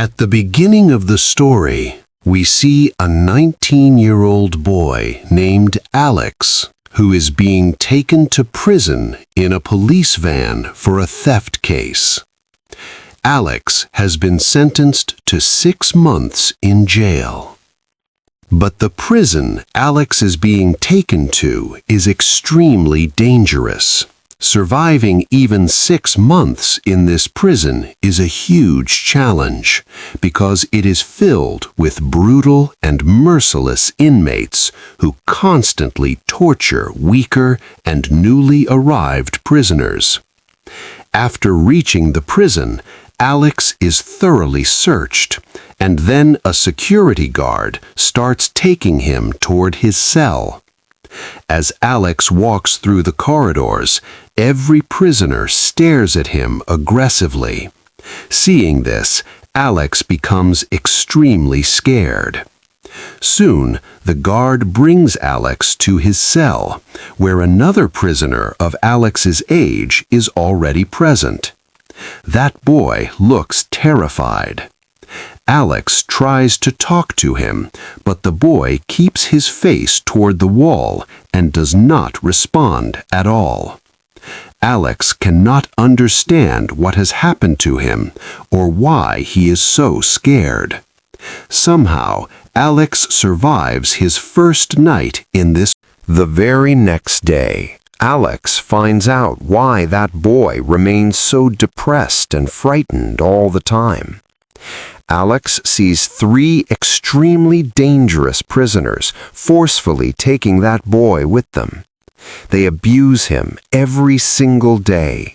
At the beginning of the story, we see a 19-year-old boy named Alex who is being taken to prison in a police van for a theft case. Alex has been sentenced to 6 months in jail. But the prison Alex is being taken to is extremely dangerous. Surviving even 6 months in this prison is a huge challenge because it is filled with brutal and merciless inmates who constantly torture weaker and newly arrived prisoners. After reaching the prison, Alex is thoroughly searched, and then a security guard starts taking him toward his cell. As Alex walks through the corridors, every prisoner stares at him aggressively. Seeing this, Alex becomes extremely scared. Soon, the guard brings Alex to his cell, where another prisoner of Alex's age is already present. That boy looks terrified. Alex tries to talk to him, but the boy keeps his face toward the wall and does not respond at all. Alex cannot understand what has happened to him or why he is so scared. Somehow, Alex survives his first night in this. The very next day, Alex finds out why that boy remains so depressed and frightened all the time. Alex sees 3 extremely dangerous prisoners forcefully taking that boy with them. They abuse him every single day.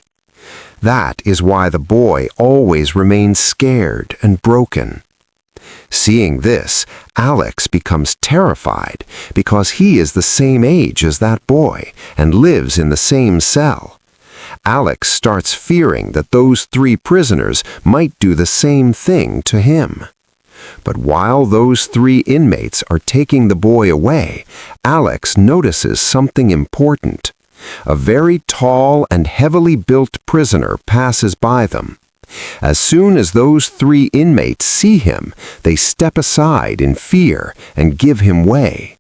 That is why the boy always remains scared and broken. Seeing this, Alex becomes terrified because he is the same age as that boy and lives in the same cell. Alex starts fearing that those 3 prisoners might do the same thing to him. But while those 3 inmates are taking the boy away, Alex notices something important. A very tall and heavily built prisoner passes by them. As soon as those 3 inmates see him, they step aside in fear and give him way.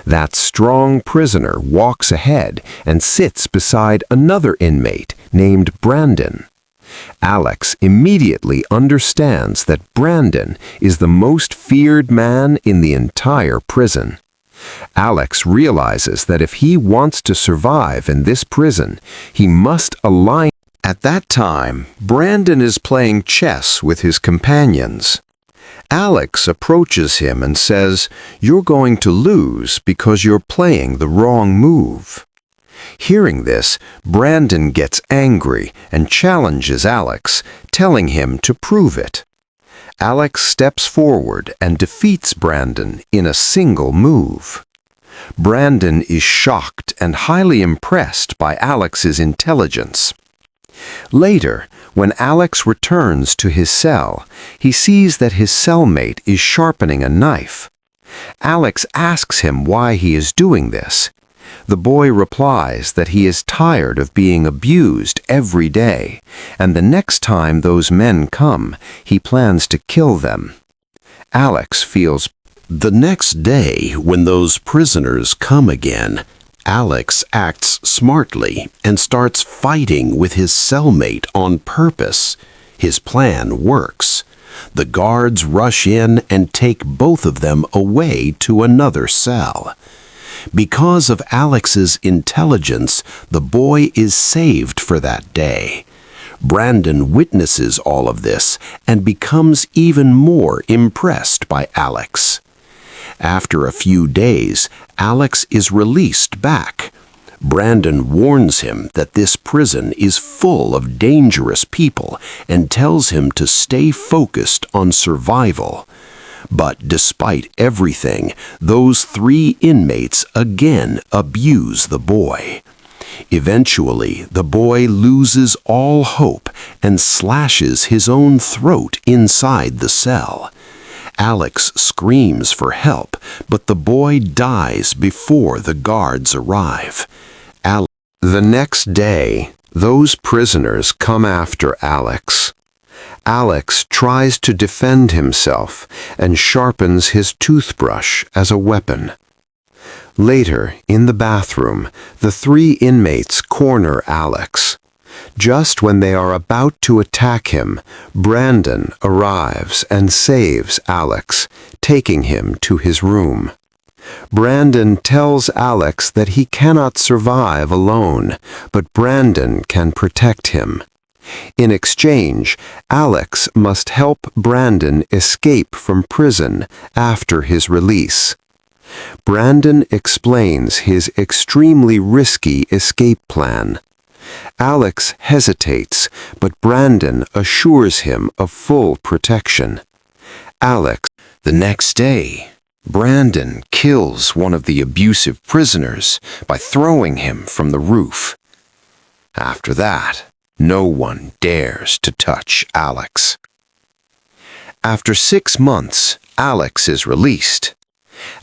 That strong prisoner walks ahead and sits beside another inmate named Brandon. Alex immediately understands that Brandon is the most feared man in the entire prison. Alex realizes that if he wants to survive in this prison, he must align. At that time, Brandon is playing chess with his companions. Alex approaches him and says, "You're going to lose because you're playing the wrong move." Hearing this, Brandon gets angry and challenges Alex, telling him to prove it. Alex steps forward and defeats Brandon in a single move. Brandon is shocked and highly impressed by Alex's intelligence. Later, when Alex returns to his cell, he sees that his cellmate is sharpening a knife. Alex asks him why he is doing this. The boy replies that he is tired of being abused every day, and the next time those men come, he plans to kill them. Alex feels. The next day, when those prisoners come again, Alex acts smartly and starts fighting with his cellmate on purpose. His plan works. The guards rush in and take both of them away to another cell. Because of Alex's intelligence, the boy is saved for that day. Brandon witnesses all of this and becomes even more impressed by Alex. After a few days, Alex is released back. Brandon warns him that this prison is full of dangerous people and tells him to stay focused on survival. But despite everything, those 3 inmates again abuse the boy. Eventually, the boy loses all hope and slashes his own throat inside the cell. Alex screams for help, but the boy dies before the guards arrive. The next day, those prisoners come after Alex. Alex tries to defend himself and sharpens his toothbrush as a weapon. Later, in the bathroom, the three inmates corner Alex. Just when they are about to attack him, Brandon arrives and saves Alex, taking him to his room. Brandon tells Alex that he cannot survive alone, but Brandon can protect him. In exchange, Alex must help Brandon escape from prison after his release. Brandon explains his extremely risky escape plan. Alex hesitates, but Brandon assures him of full protection. The next day, Brandon kills one of the abusive prisoners by throwing him from the roof. After that, no one dares to touch Alex. After 6 months, Alex is released.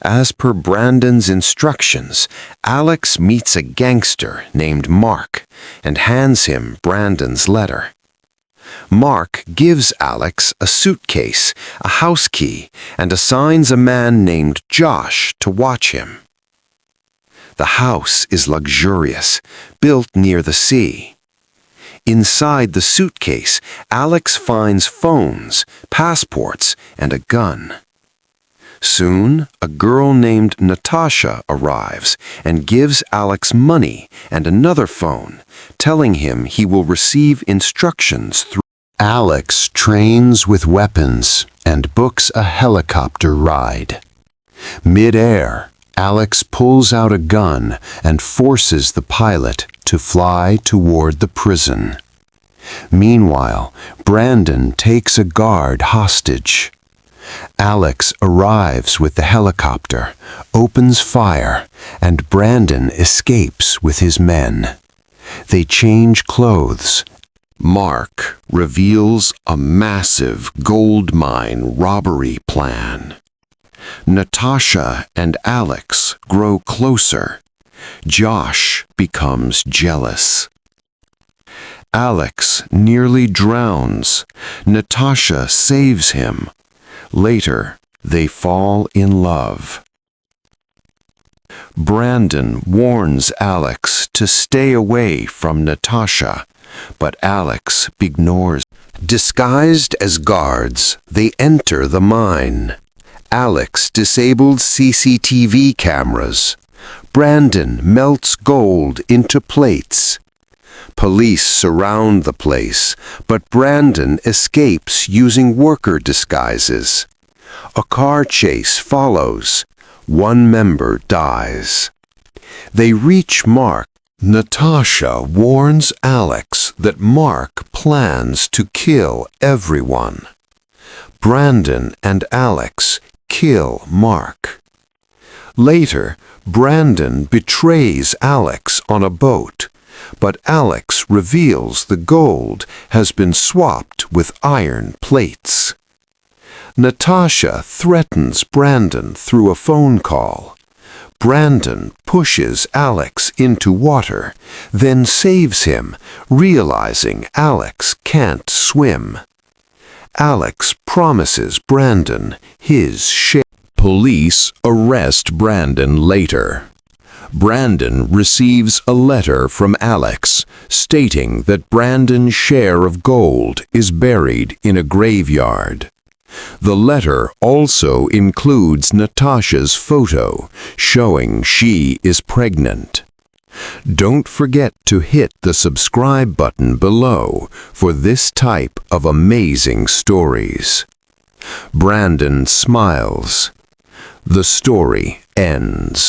As per Brandon's instructions, Alex meets a gangster named Mark and hands him Brandon's letter. Mark gives Alex a suitcase, a house key, and assigns a man named Josh to watch him. The house is luxurious, built near the sea. Inside the suitcase, Alex finds phones, passports, and a gun. Soon, a girl named Natasha arrives and gives Alex money and another phone, telling him he will receive instructions through. Alex trains with weapons and books a helicopter ride. Mid-air, Alex pulls out a gun and forces the pilot to fly toward the prison. Meanwhile, Brandon takes a guard hostage. Alex arrives with the helicopter, opens fire, and Brandon escapes with his men. They change clothes. Mark reveals a massive gold mine robbery plan. Natasha and Alex grow closer. Josh becomes jealous. Alex nearly drowns. Natasha saves him. Later, they fall in love. Brandon warns Alex to stay away from Natasha, but Alex ignores. Disguised as guards, they enter the mine. Alex disables CCTV cameras. Brandon melts gold into plates. Police surround the place, but Brandon escapes using worker disguises. A car chase follows. One member dies. They reach Mark. Natasha warns Alex that Mark plans to kill everyone. Brandon and Alex kill Mark. Later, Brandon betrays Alex on a boat, but Alex reveals the gold has been swapped with iron plates. Natasha threatens Brandon through a phone call. Brandon pushes Alex into water, then saves him, realizing Alex can't swim. Alex promises Brandon his share. Police arrest Brandon later. Brandon receives a letter from Alex stating that Brandon's share of gold is buried in a graveyard. The letter also includes Natasha's photo, showing she is pregnant. Don't forget to hit the subscribe button below for this type of amazing stories. Brandon smiles. The story ends.